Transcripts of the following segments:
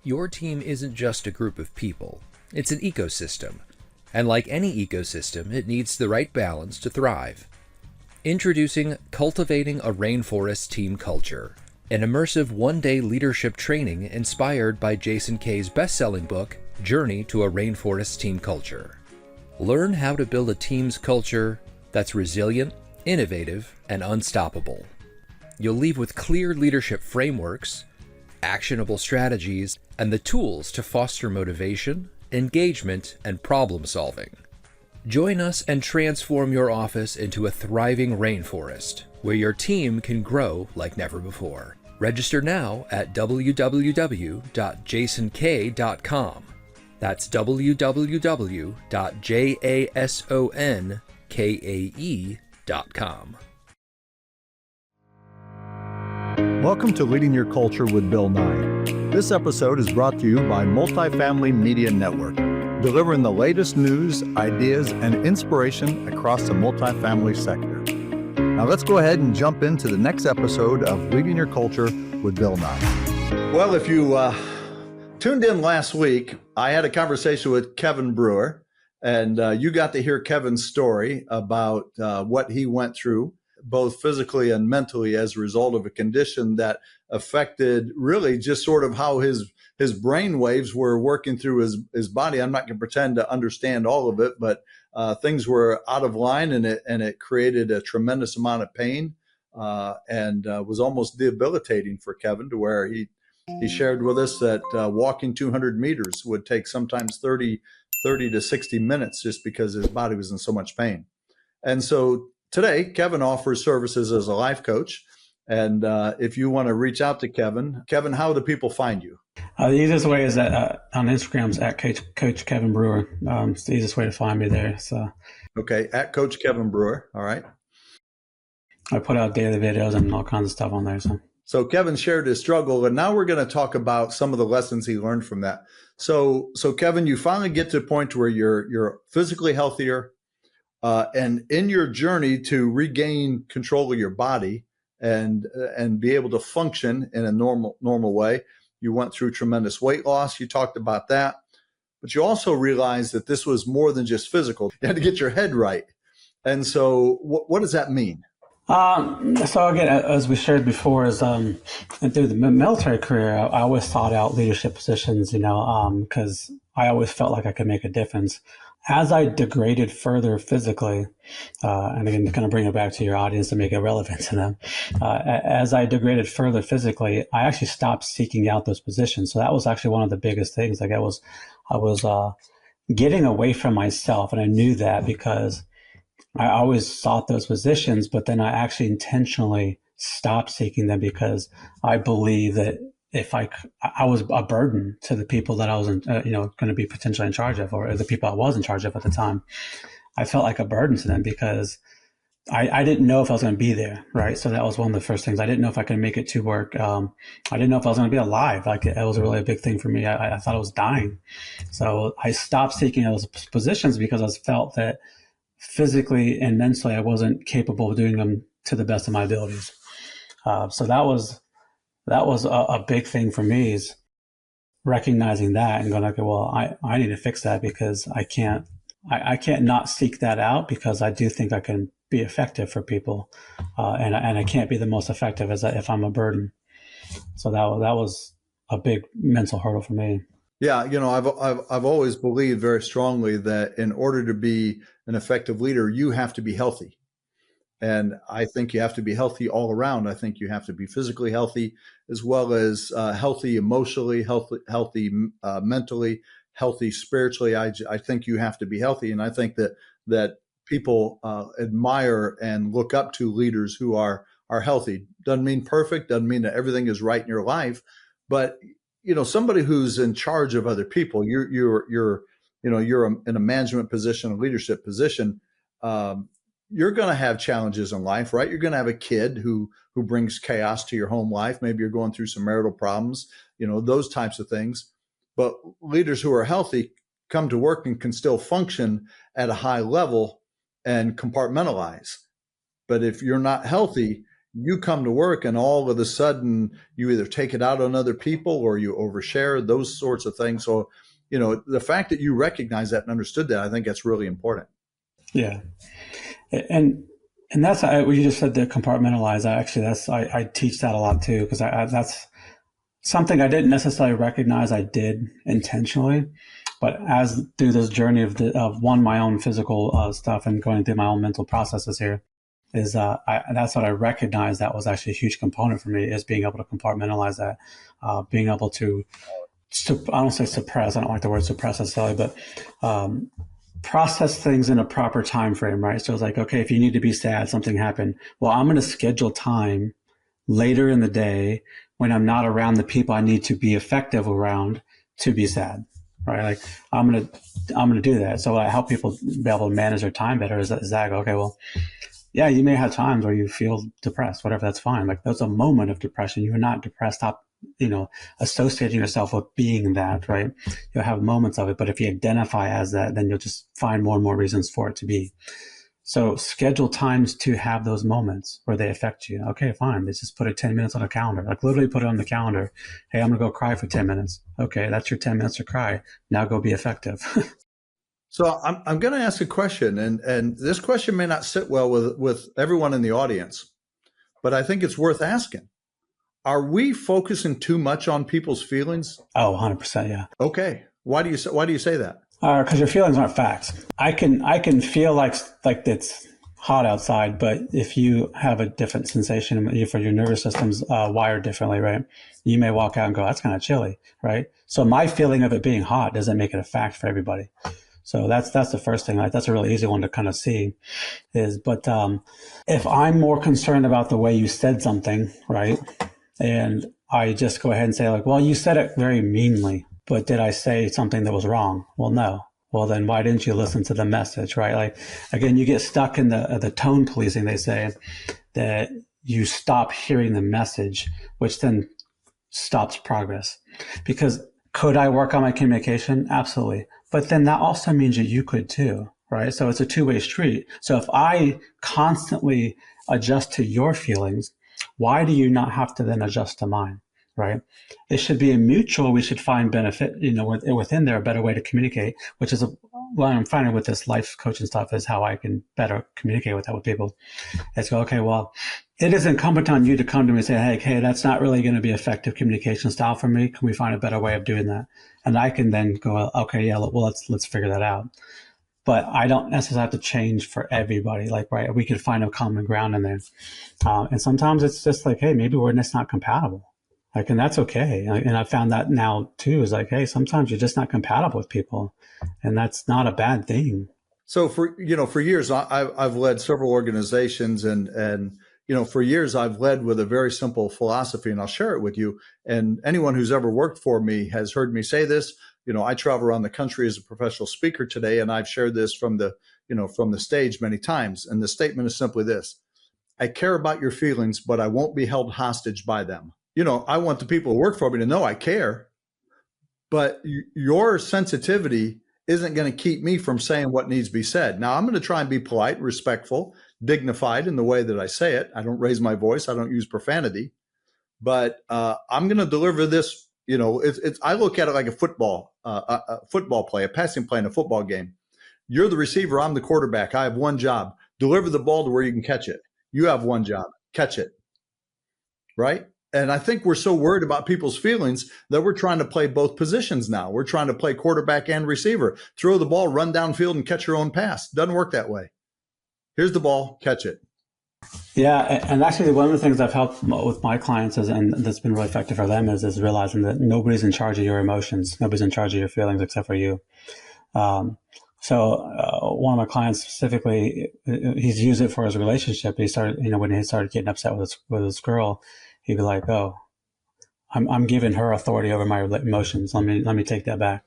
Your team isn't just a group of people, it's an ecosystem. And like any ecosystem, it needs the right balance to thrive. Introducing Cultivating a Rainforest Team Culture, an immersive one-day leadership training inspired by Jason Kay's best-selling book, Journey to a Rainforest Team Culture. Learn how to build a team's culture that's resilient, innovative, and unstoppable. You'll leave with clear leadership frameworks, actionable strategies, and the tools to foster motivation, engagement, and problem solving. Join us and transform your office into a thriving rainforest where your team can grow like never before. Register now at www.jasonkay.com. That's www.jasonkae.com. Welcome to Leading Your Culture with Bill Nye. This episode is brought to you by Multifamily Media Network, delivering the latest news, ideas, and inspiration across the multifamily sector. Now let's go ahead and jump into the next episode of Leading Your Culture with Bill Nye. Well, if you tuned in last week, I had a conversation with Kevin Brewer, and you got to hear Kevin's story about what he went through, both physically and mentally, as a result of a condition that affected really just sort of how his brain waves were working through his body. I'm not going to pretend to understand all of it, but things were out of line, and it created a tremendous amount of pain and was almost debilitating for Kevin, to where he shared with us that walking 200 meters would take sometimes 30 to 60 minutes just because his body was in so much pain. And so today, Kevin offers services as a life coach. And if you want to reach out to Kevin, how do people find you? The easiest way is on Instagram is at Coach Kevin Brewer. It's the easiest way to find me there. So, okay, at Coach Kevin Brewer. All right. I put out daily videos and all kinds of stuff on there. So Kevin shared his struggle, and now we're going to talk about some of the lessons he learned from that. So Kevin, you finally get to a point where you're physically healthier, and in your journey to regain control of your body and be able to function in a normal way, you went through tremendous weight loss. You talked about that, but you also realized that this was more than just physical. You had to get your head right. And so what does that mean? So again, as we shared before, is through the military career, I always sought out leadership positions, because I always felt like I could make a difference. As I degraded further physically, and again, kind of bring it back to your audience to make it relevant to them, as I degraded further physically, I actually stopped seeking out those positions. So that was actually one of the biggest things. Like I was getting away from myself, and I knew that because I always sought those positions, but then I actually intentionally stopped seeking them because I believe that if I was a burden to the people that I was, going to be potentially in charge of, or the people I was in charge of at the time. I felt like a burden to them because I didn't know if I was going to be there, right? So that was one of the first things. I didn't know if I could make it to work. I didn't know if I was going to be alive. Like that was really a big thing for me. I thought I was dying. So I stopped seeking those positions because I felt that physically and mentally I wasn't capable of doing them to the best of my abilities. So that was a big thing for me, is recognizing that and going, okay, well, I need to fix that because I can't not seek that out, because I do think I can be effective for people. And I can't be the most effective if I'm a burden. So that was a big mental hurdle for me. Yeah. I've always believed very strongly that in order to be an effective leader, you have to be healthy. And I think you have to be healthy all around. I think you have to be physically healthy, as well as healthy emotionally, healthy mentally, healthy spiritually. I think you have to be healthy. And I think that people admire and look up to leaders who are healthy. Doesn't mean perfect, doesn't mean that everything is right in your life, but somebody who's in charge of other people, you're in a management position, a leadership position. You're going to have challenges in life, right? You're going to have a kid who brings chaos to your home life. Maybe you're going through some marital problems, those types of things. But leaders who are healthy come to work and can still function at a high level and compartmentalize. But if you're not healthy, you come to work and all of a sudden you either take it out on other people or you overshare, those sorts of things. So, the fact that you recognize that and understood that, I think that's really important. Yeah. And that's what you just said, the compartmentalize. I teach that a lot too, because that's something I didn't necessarily recognize I did intentionally, but as through this journey of my own physical stuff and going through my own mental processes here, is that's what I recognized that was actually a huge component for me, is being able to compartmentalize that, being able to I don't say suppress, I don't like the word suppress necessarily, but process things in a proper time frame, right? So it's like, okay, if you need to be sad, something happened, well, I'm going to schedule time later in the day when I'm not around the people I need to be effective around to be sad, right? Like I'm gonna do that. So I help people be able to manage their time better. Is that I go, okay, well, yeah, you may have times where you feel depressed, whatever, that's fine. Like that's a moment of depression. You're not depressed. Stop, associating yourself with being that, right? You'll have moments of it, but if you identify as that, then you'll just find more and more reasons for it to be. So schedule times to have those moments where they affect you. Okay, fine. Let's just put it 10 minutes on a calendar. Like literally put it on the calendar. Hey, I'm going to go cry for 10 minutes. Okay, that's your 10 minutes to cry. Now go be effective. So I'm going to ask a question, and this question may not sit well with everyone in the audience, but I think it's worth asking. Are we focusing too much on people's feelings? Oh, 100%, yeah. Okay. Why do you say that? Because your feelings aren't facts. I can feel like it's hot outside, but if you have a different sensation for your nervous system's wired differently, right? You may walk out and go, that's kind of chilly, right? So my feeling of it being hot doesn't make it a fact for everybody. So that's the first thing. Like that's a really easy one to kind of see but if I'm more concerned about the way you said something, right? And I just go ahead and say like, well, you said it very meanly, but did I say something that was wrong? Well, no. Well, then why didn't you listen to the message, right? Like, again, you get stuck in the tone policing, they say, that you stop hearing the message, which then stops progress. Because could I work on my communication? Absolutely. But then that also means that you could too, right? So it's a two-way street. So if I constantly adjust to your feelings, why do you not have to then adjust to mine, right? It should be a mutual. We should find benefit, within there, a better way to communicate, which is what I'm finding with this life coaching stuff is how I can better communicate with people. It's go, okay, well, it is incumbent on you to come to me and say, hey, that's not really going to be effective communication style for me. Can we find a better way of doing that? And I can then go, okay, yeah, well, let's figure that out. But I don't necessarily have to change for everybody. Like, right, we could find a common ground in there. And sometimes it's just like, hey, maybe we're just not compatible. Like, and that's okay. And I found that now too, is like, hey, sometimes you're just not compatible with people, and that's not a bad thing. So for years, I've led several organizations, and for years I've led with a very simple philosophy, and I'll share it with you. And anyone who's ever worked for me has heard me say this. I travel around the country as a professional speaker today, and I've shared this from the stage many times. And the statement is simply this: I care about your feelings, but I won't be held hostage by them. I want the people who work for me to know I care, but your sensitivity isn't going to keep me from saying what needs to be said. Now, I'm going to try and be polite, respectful, dignified in the way that I say it. I don't raise my voice. I don't use profanity, but I'm going to deliver this. I look at it like a football play, a passing play in a football game. You're the receiver. I'm the quarterback. I have one job: deliver the ball to where you can catch it. You have one job: catch it. Right? And I think we're so worried about people's feelings that we're trying to play both positions now. We're trying to play quarterback and receiver. Throw the ball, run downfield, and catch your own pass. Doesn't work that way. Here's the ball, catch it. Yeah, and actually one of the things I've helped with my clients and that's been really effective for them is realizing that nobody's in charge of your emotions. Nobody's in charge of your feelings except for you. So one of my clients specifically, he's used it for his relationship. He started, when he started getting upset with his girl, he'd be like, "Oh, I'm giving her authority over my emotions. Let me take that back."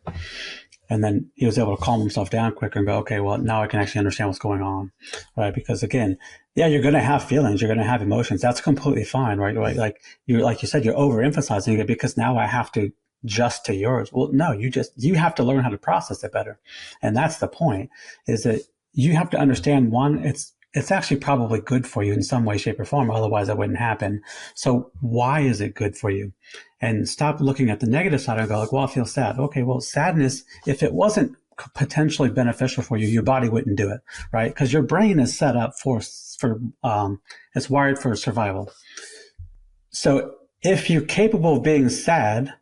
And then he was able to calm himself down quicker and go, okay, well, now I can actually understand what's going on, right? Because again, yeah, you're going to have feelings, you're going to have emotions. That's completely fine, right? Like you said, you're overemphasizing it because now I have to adjust to yours. Well, no, you have to learn how to process it better. And that's the point, is that you have to understand, one, it's it's actually probably good for you in some way, shape, or form. Otherwise, that wouldn't happen. So why is it good for you? And stop looking at the negative side and go like, well, I feel sad. Okay, well, sadness, if it wasn't potentially beneficial for you, your body wouldn't do it, right? Because your brain is set up it's wired for survival. So if you're capable of being sad,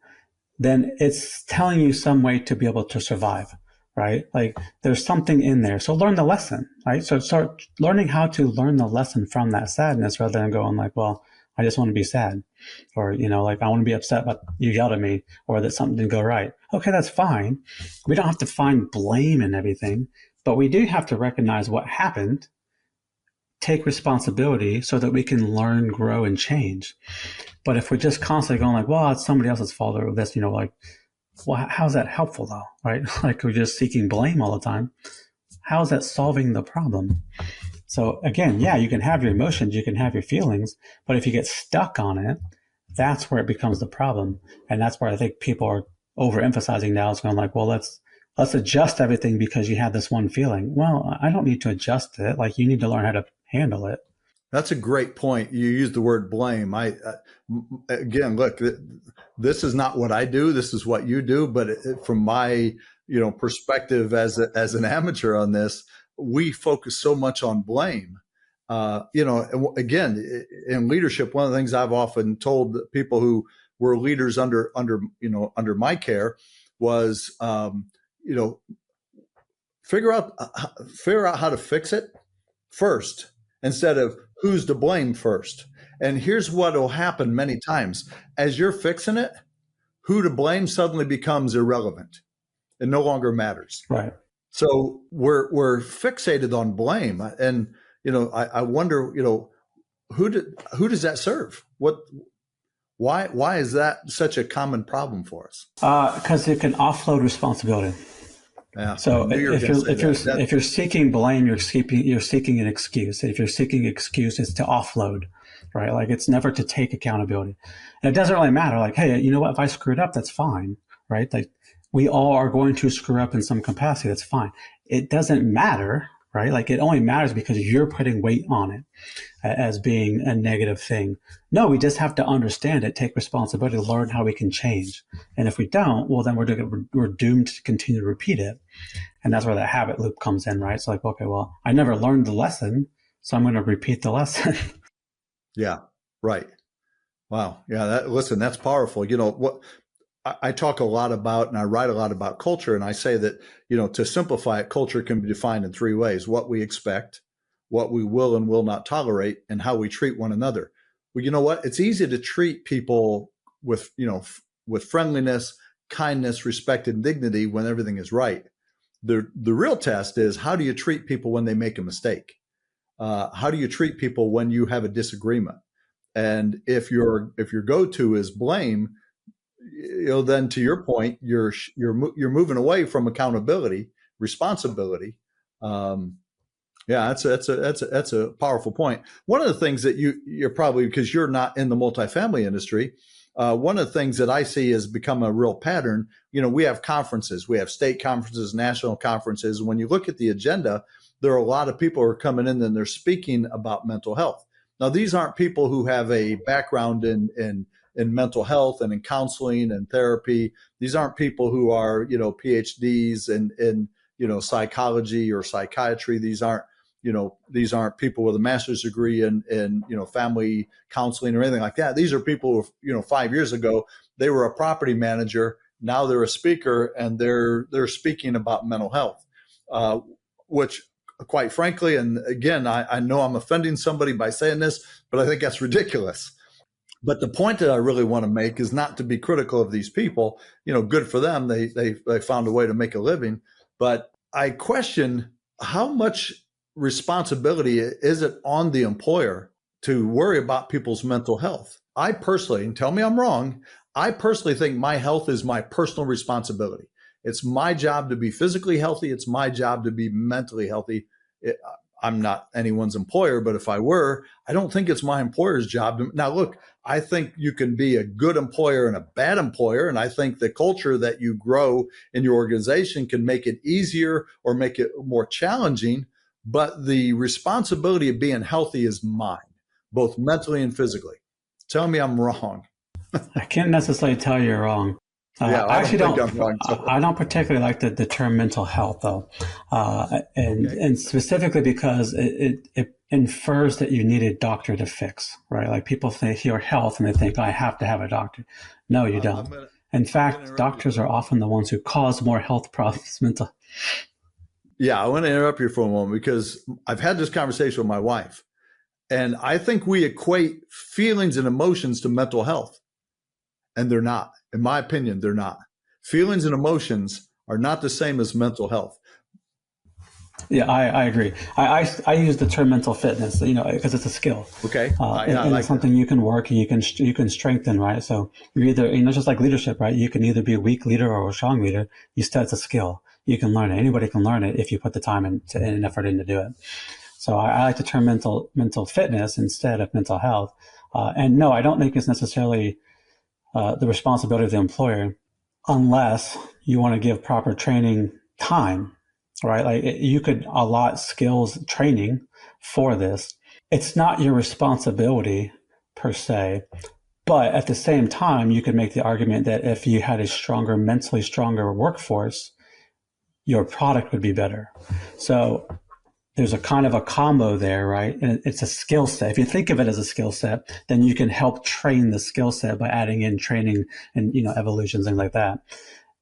then it's telling you some way to be able to survive, right? Like there's something in there. So learn the lesson, right? So start learning how to learn the lesson from that sadness rather than going like, well, I just want to be sad, or, like I want to be upset about you yelled at me or that something didn't go right. Okay, that's fine. We don't have to find blame in everything, but we do have to recognize what happened, take responsibility so that we can learn, grow, and change. But if we're just constantly going like, well, it's somebody else's fault or this, like, well, how's that helpful though, right? Like we're just seeking blame all the time. How is that solving the problem? So again, yeah, you can have your emotions, you can have your feelings, but if you get stuck on it, that's where it becomes the problem. And that's where I think people are overemphasizing now. It's going like, well, let's adjust everything because you had this one feeling. Well, I don't need to adjust it. Like you need to learn how to handle it. That's a great point. You use the word blame. Again, look, this is not what I do. This is what you do. But from my, perspective as an amateur on this, we focus so much on blame. Again, in leadership, one of the things I've often told people who were leaders under my care was, figure out how to fix it first, instead of who's to blame first. And here's what will happen many times. As you're fixing it, who to blame suddenly becomes irrelevant. It no longer matters. Right. So we're fixated on blame. And, I wonder, who does that serve? Why is that such a common problem for us? Because it can offload responsibility. Yeah. So if you're seeking blame, you're seeking an excuse. If you're seeking excuse, it's to offload, right? Like it's never to take accountability. And it doesn't really matter. Like, hey, you know what? If I screwed up, that's fine, right? Like we all are going to screw up in some capacity. That's fine. It doesn't matter, right? Like it only matters because you're putting weight on it as being a negative thing. No, we just have to understand it, take responsibility, learn how we can change. And if we don't, well, then we're doomed to continue to repeat it. And that's where that habit loop comes in, right? So like, okay, well, I never learned the lesson, so I'm going to repeat the lesson. Yeah, right. Wow. Yeah, that's powerful. What I talk a lot about and I write a lot about culture, and I say that, to simplify it, culture can be defined in three ways: what we expect, what we will and will not tolerate, and how we treat one another. Well, you know what? It's easy to treat people with friendliness, kindness, respect, and dignity when everything is right. The real test is, how do you treat people when they make a mistake? How do you treat people when you have a disagreement? And if your go-to is blame, then to your point, you're moving away from accountability, responsibility. Yeah, that's a powerful point. One of the things that you're probably, because you're not in the multifamily industry, one of the things that I see has become a real pattern. We have conferences, we have state conferences, national conferences. When you look at the agenda, there are a lot of people who are coming in and they're speaking about mental health. Now, these aren't people who have a background in mental health and in counseling and therapy. These aren't people who are, PhDs in psychology or psychiatry. These aren't people with a master's degree in family counseling or anything like that. These are people who, 5 years ago, they were a property manager. Now they're a speaker, and they're speaking about mental health, which, quite frankly, and again, I know I'm offending somebody by saying this, but I think that's ridiculous. But the point that I really want to make is not to be critical of these people. Good for them. They found a way to make a living. But I question, how much responsibility is it on the employer to worry about people's mental health? I personally, and tell me I'm wrong, I personally think my health is my personal responsibility. It's my job to be physically healthy. It's my job to be mentally healthy. I'm not anyone's employer, but if I were, I don't think it's my employer's job to. Now, look, I think you can be a good employer and a bad employer. And I think the culture that you grow in your organization can make it easier or make it more challenging. but the responsibility of being healthy is mine, both mentally and physically. Tell me I'm wrong. I can't necessarily tell you're wrong. Yeah, I I don't actually think don't. I'm wrong. So. I don't particularly like the term mental health, though, and specifically because it infers that you need a doctor to fix, right? Like people think your health and they think, I have to have a doctor. No, you don't. In fact, doctors are often the ones who cause more health problems. Mental. Yeah, I want to interrupt you for a moment because I've had this conversation with my wife, and I think we equate feelings and emotions to mental health, and they're not. In my opinion, they're not. Feelings and emotions are not the same as mental health. Yeah, I agree. I use the term mental fitness, because it's a skill. Okay, and like it's something you can work and you can strengthen, right? So you're either, just like leadership, right? You can either be a weak leader or a strong leader. It's a skill. You can learn it. Anybody can learn it if you put the time and effort in to do it. So I like the term mental fitness instead of mental health. And no, I don't think it's necessarily the responsibility of the employer, unless you want to give proper training time, right? Like you could allot skills training for this. It's not your responsibility per se, but at the same time, you could make the argument that if you had a mentally stronger workforce, your product would be better. So there's a kind of a combo there, right? And it's a skill set. If you think of it as a skill set, then you can help train the skill set by adding in training and, evolution, things like that.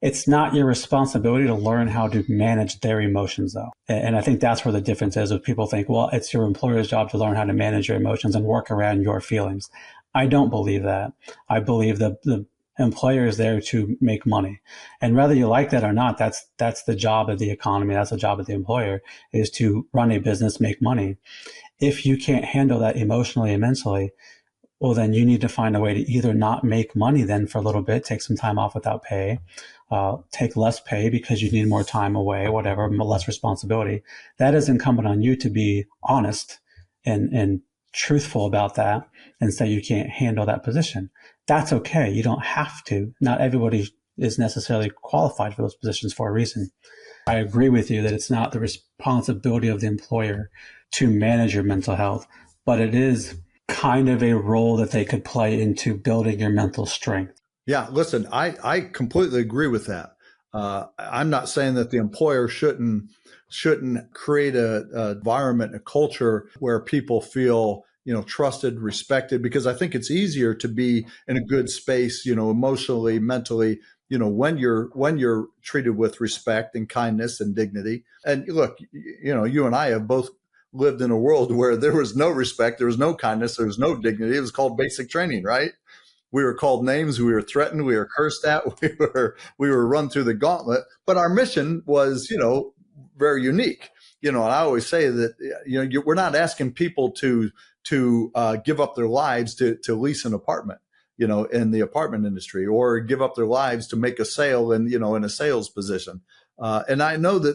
It's not your responsibility to learn how to manage their emotions, though. And I think that's where the difference is. If people think, well, it's your employer's job to learn how to manage your emotions and work around your feelings. I don't believe that. I believe that the employer is there to make money. And whether you like that or not, that's the job of the economy. That's the job of the employer, is to run a business, make money. If you can't handle that emotionally and mentally, well, then you need to find a way to either not make money then for a little bit, take some time off without pay, take less pay because you need more time away, whatever, less responsibility. That is incumbent on you to be honest and truthful about that and say you can't handle that position. That's okay. You don't have to. Not everybody is necessarily qualified for those positions for a reason. I agree with you that it's not the responsibility of the employer to manage your mental health, but it is kind of a role that they could play into building your mental strength. Yeah, listen, I completely agree with that. I'm not saying that the employer shouldn't create a environment, a culture where people feel trusted, respected, because I think it's easier to be in a good space, emotionally, mentally, when you're treated with respect and kindness and dignity. And look, you and I have both lived in a world where there was no respect, there was no kindness, there was no dignity. It was called basic training, right? We were called names, we were threatened, we were cursed at, we were run through the gauntlet. But our mission was, very unique. And I always say that we're not asking people to give up their lives to lease an apartment, in the apartment industry, or give up their lives to make a sale in a sales position. And I know that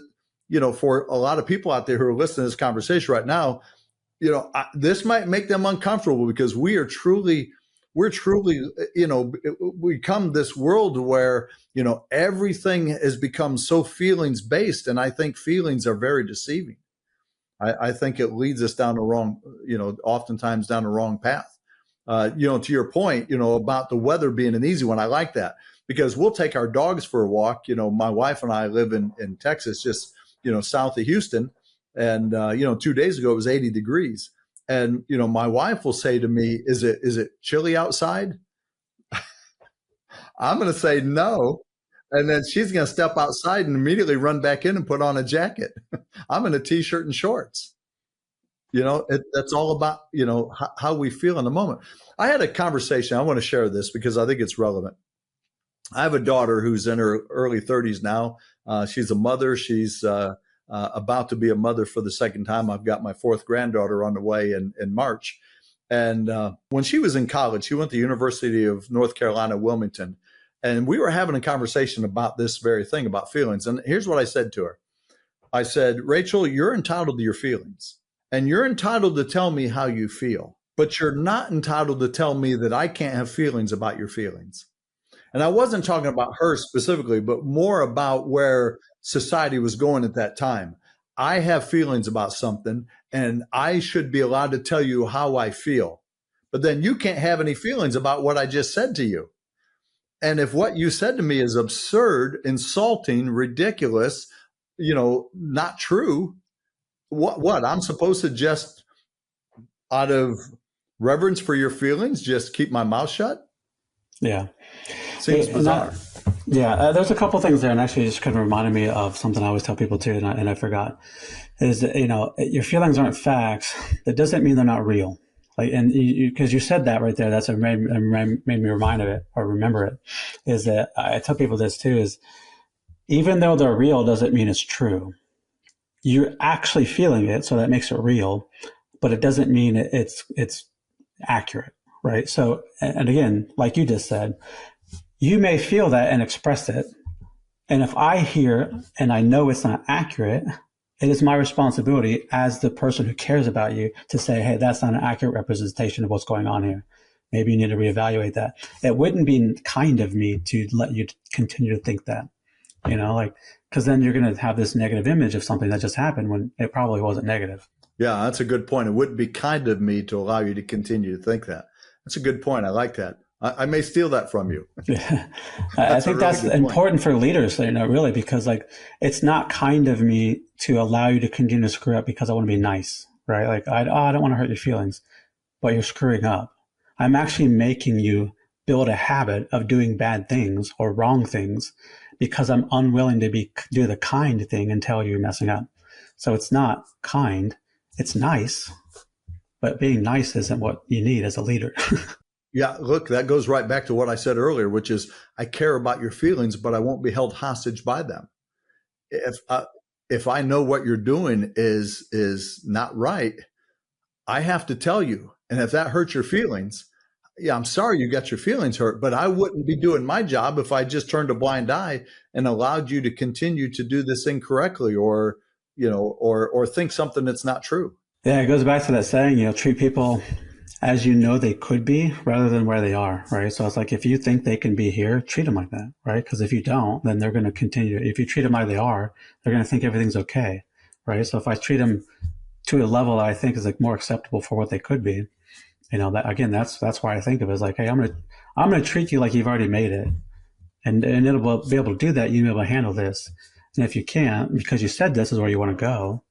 for a lot of people out there who are listening to this conversation right now, this might make them uncomfortable because we're truly, we come this world where, everything has become so feelings based. And I think feelings are very deceiving. I think it leads us down the wrong, oftentimes down the wrong path. To your point, about the weather being an easy one. I like that because we'll take our dogs for a walk. My wife and I live in Texas, just, south of Houston. And, 2 days ago, it was 80 degrees. And, my wife will say to me, is it chilly outside? I'm going to say no. And then she's going to step outside and immediately run back in and put on a jacket. I'm in a t-shirt and shorts. That's all about, how we feel in the moment. I had a conversation. I want to share this because I think it's relevant. I have a daughter who's in her early 30s now. She's a mother. She's about to be a mother for the second time. I've got my fourth granddaughter on the way in March. And when she was in college, she went to the University of North Carolina, Wilmington. And we were having a conversation about this very thing, about feelings. And here's what I said to her. I said, Rachel, you're entitled to your feelings. And you're entitled to tell me how you feel. But you're not entitled to tell me that I can't have feelings about your feelings. And I wasn't talking about her specifically, but more about where society was going at that time. I have feelings about something and I should be allowed to tell you how I feel. But then you can't have any feelings about what I just said to you. And if what you said to me is absurd, insulting, ridiculous, not true, what? I'm supposed to just, out of reverence for your feelings, just keep my mouth shut? Yeah. Seems bizarre. There's a couple things there, and actually just kind of reminded me of something I always tell people too, and I forgot, is that, your feelings aren't facts. That doesn't mean they're not real. Like, and because you said that right there, that's what made me remind of it or remember it, is that I tell people this too, is even though they're real doesn't mean it's true. You're actually feeling it, so that makes it real, but it doesn't mean it's accurate, right? So, and again, like you just said, you may feel that and express it. And if I hear and I know it's not accurate, it is my responsibility as the person who cares about you to say, hey, that's not an accurate representation of what's going on here. Maybe you need to reevaluate that. It wouldn't be kind of me to let you continue to think that, because then you're going to have this negative image of something that just happened when it probably wasn't negative. Yeah, that's a good point. It wouldn't be kind of me to allow you to continue to think that. That's a good point. I like that. I may steal that from you. I think that's important for leaders, really, because it's not kind of me to allow you to continue to screw up because I want to be nice, right? Like, I don't want to hurt your feelings, but you're screwing up. I'm actually making you build a habit of doing bad things or wrong things because I'm unwilling to do the kind thing and tell you you're messing up. So it's not kind, it's nice, but being nice isn't what you need as a leader. Yeah, look, that goes right back to what I said earlier, which is I care about your feelings, but I won't be held hostage by them. If I know what you're doing is not right, I have to tell you. And if that hurts your feelings, yeah, I'm sorry you got your feelings hurt, but I wouldn't be doing my job if I just turned a blind eye and allowed you to continue to do this incorrectly or think something that's not true. Yeah, it goes back to that saying, treat people as they could be rather than where they are, right? So it's like, if you think they can be here, treat them like that, right? Because if you don't, then they're going to continue. If you treat them like they are, they're going to think everything's okay, right? So if I treat them to a level that I think is more acceptable for what they could be, that again, that's why I think of it as hey, I'm gonna treat you like you've already made it, and it'll be able to do that. You'll be able to handle this, and if you can't, because you said this is where you want to go,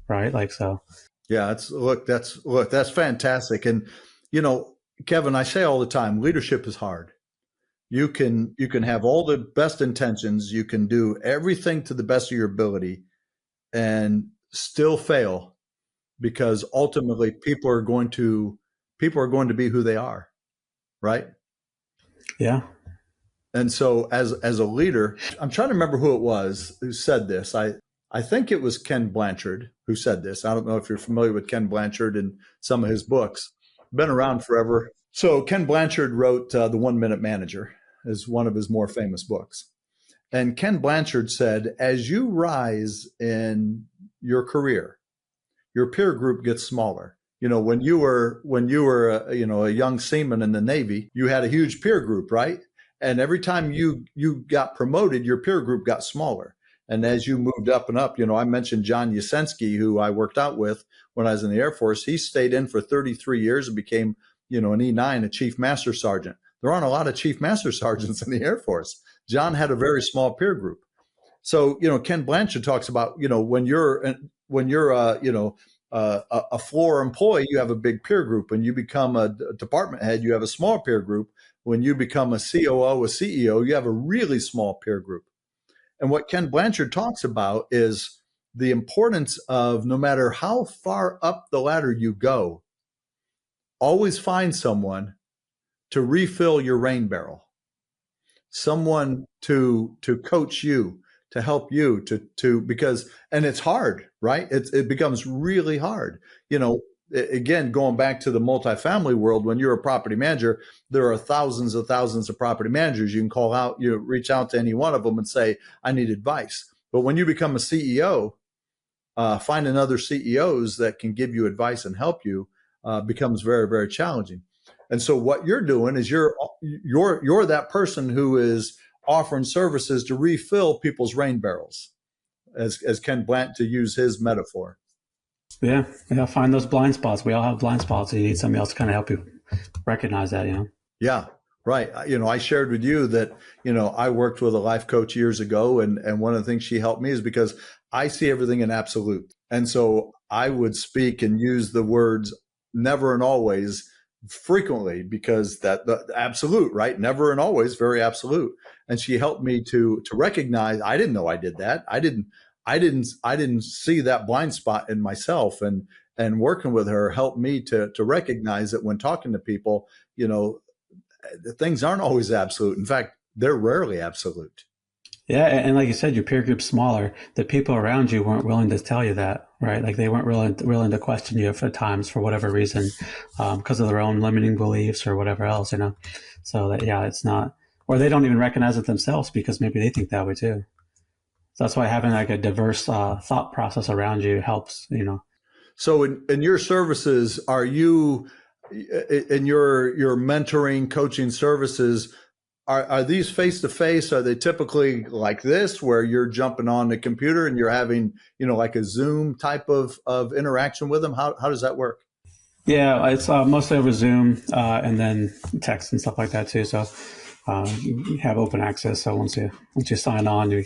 right? So. Yeah, that's fantastic. And, Kevin, I say all the time, leadership is hard. You can have all the best intentions. You can do everything to the best of your ability and still fail because ultimately people are going to be who they are. Right. Yeah. And so as a leader, I'm trying to remember who it was who said this. I think it was Ken Blanchard who said this. I don't know if you're familiar with Ken Blanchard and some of his books. Been around forever. So Ken Blanchard wrote The 1 Minute Manager as one of his more famous books. And Ken Blanchard said, as you rise in your career, your peer group gets smaller. When you were a young seaman in the Navy, you had a huge peer group, right? And every time you got promoted, your peer group got smaller. And as you moved up and up, I mentioned John Yasensky, who I worked out with when I was in the Air Force. He stayed in for 33 years and became, an E9, a Chief Master Sergeant. There aren't a lot of Chief Master Sergeants in the Air Force. John had a very small peer group. So, Ken Blanchard talks about, when you're a floor employee, you have a big peer group. When you become a department head, you have a small peer group. When you become a COO, a CEO, you have a really small peer group. And what Ken Blanchard talks about is the importance of, no matter how far up the ladder you go, always find someone to refill your rain barrel, someone to coach you, to help you because, and it's hard, right? It becomes really hard. Again, going back to the multifamily world, when you're a property manager, there are thousands of property managers. You can call out, reach out to any one of them and say, I need advice. But when you become a CEO, finding other CEOs that can give you advice and help you becomes very, very challenging. And so what you're doing is you're that person who is offering services to refill people's rain barrels. as Ken Blant, to use his metaphor. Yeah. Find those blind spots. We all have blind spots. You need somebody else to kind of help you recognize that, Yeah, right. I shared with you that, I worked with a life coach years ago, and one of the things she helped me is because I see everything in absolute. And so I would speak and use the words never and always frequently, because the absolute, right? Never and always, very absolute. And she helped me to recognize, I didn't know I did that. I didn't see that blind spot in myself, and working with her helped me to recognize that when talking to people, things aren't always absolute. In fact, they're rarely absolute. Yeah, and like you said, your peer group's smaller. The people around you weren't willing to tell you that, right? Like they weren't willing to question you at times for whatever reason, because of their own limiting beliefs or whatever else, So that, it's not, or they don't even recognize it themselves because maybe they think that way too. So that's why having like a diverse thought process around you helps, So in your services, are you, in your mentoring, coaching services, are these face-to-face? Are they typically like this, where you're jumping on the computer and you're having, like a Zoom type of interaction with them? How does that work? Yeah, it's mostly over Zoom and then text and stuff like that too. So you have open access. So once you sign on, you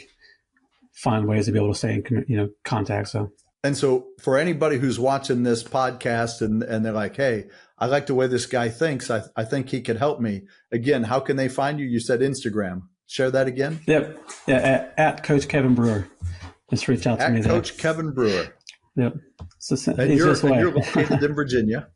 find ways to be able to stay in contact. So for anybody who's watching this podcast and they're like, hey, I like the way this guy thinks, I think he could help me. Again, how can they find you? You said Instagram. Share that again. Yep. Yeah, at Coach Kevin Brewer. Just reach out to me there. Coach Kevin Brewer. Yep. And you're located in Virginia.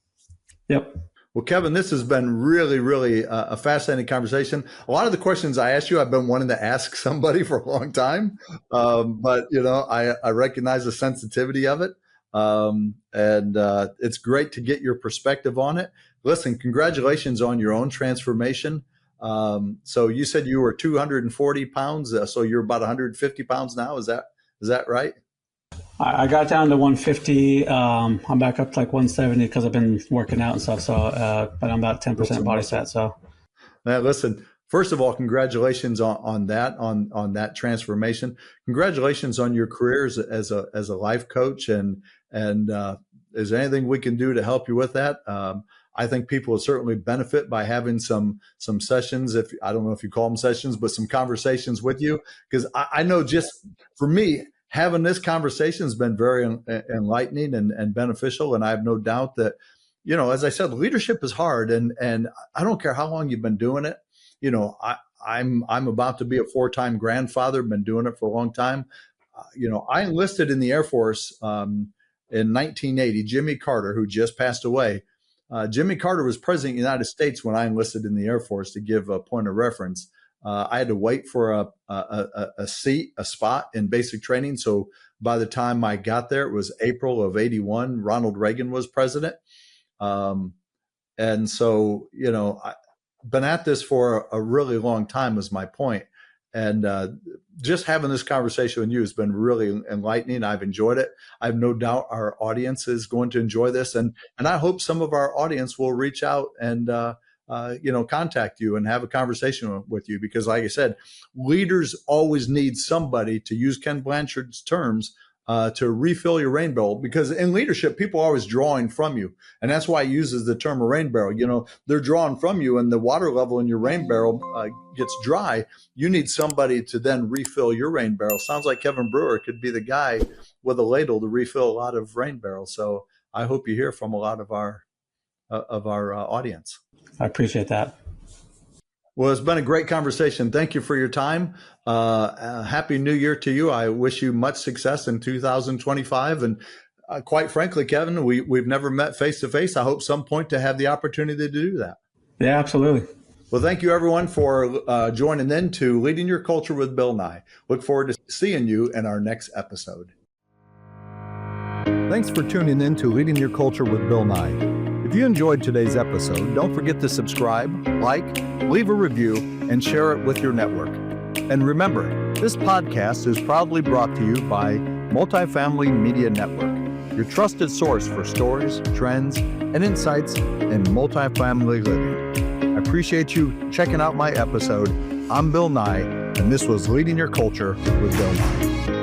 Yep. Well, Kevin, this has been really, really a fascinating conversation. A lot of the questions I asked you, I've been wanting to ask somebody for a long time. But, I recognize the sensitivity of it. And it's great to get your perspective on it. Listen, congratulations on your own transformation. So you said you were 240 pounds. So you're about 150 pounds now. Is that right? I got down to 150. I'm back up to like 170 because I've been working out and stuff. So, but I'm about 10% body fat. So, now listen. First of all, congratulations on that transformation. Congratulations on your careers as a life coach. And is there anything we can do to help you with that? I think people will certainly benefit by having some sessions. I don't know if you call them sessions, but some conversations with you, because I know just for me, having this conversation has been very enlightening and beneficial. And I have no doubt that, as I said, leadership is hard, and I don't care how long you've been doing it. I'm about to be a 4-time grandfather, been doing it for a long time. I enlisted in the Air Force in 1980. Jimmy Carter, who just passed away, Jimmy Carter was president of the United States when I enlisted in the Air Force. To give a point of reference, I had to wait for a spot in basic training. So by the time I got there, it was April of 81. Ronald Reagan was president. And so, I've been at this for a really long time is my point. And just having this conversation with you has been really enlightening. I've enjoyed it. I have no doubt our audience is going to enjoy this. And I hope some of our audience will reach out and, contact you and have a conversation with you, because like I said, leaders always need somebody, to use Ken Blanchard's terms, to refill your rain barrel, because in leadership, people are always drawing from you. And that's why he uses the term a rain barrel. They're drawing from you, and the water level in your rain barrel gets dry. You need somebody to then refill your rain barrel. Sounds like Kevin Brewer could be the guy with a ladle to refill a lot of rain barrels. So I hope you hear from a lot of our audience. I appreciate that. Well, it's been a great conversation. Thank you for your time. Happy New Year to you. I wish you much success in 2025. And quite frankly, Kevin, we've never met face to face. I hope some point to have the opportunity to do that. Yeah, absolutely. Well, thank you everyone for joining in to Leading Your Culture with Bill Nye. Look forward to seeing you in our next episode. Thanks for tuning in to Leading Your Culture with Bill Nye. If you enjoyed today's episode, don't forget to subscribe, like, leave a review, and share it with your network. And remember, this podcast is proudly brought to you by Multifamily Media Network, your trusted source for stories, trends, and insights in multifamily living. I appreciate you checking out my episode. I'm Bill Nye, and this was Leading Your Culture with Bill Nye.